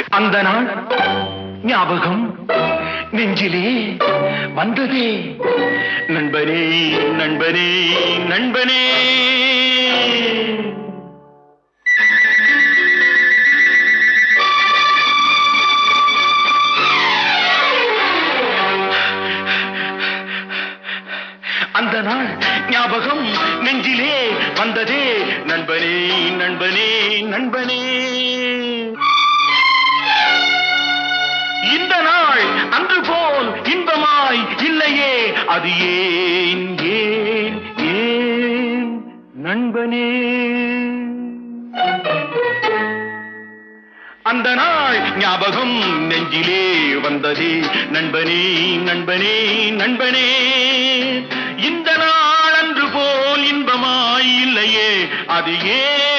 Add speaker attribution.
Speaker 1: அந்த நாள் ஞாபகம் நெஞ்சிலே வந்ததே நண்பனே நண்பனே நண்பனே. அந்த நாள் ஞாபகம் நெஞ்சிலே வந்ததே நண்பனே நண்பனே நண்பனே. இந்த நாள் அன்று போல் இன்பமாய் இல்லையே, அது ஏன் ஏன் ஏன் நண்பனே. அந்த நாள் ஞாபகம் நெஞ்சிலே வந்ததே நண்பனே நண்பனே நண்பனே. இந்த நாள் அன்று போல் இன்பமாய் இல்லையே, அது ஏன்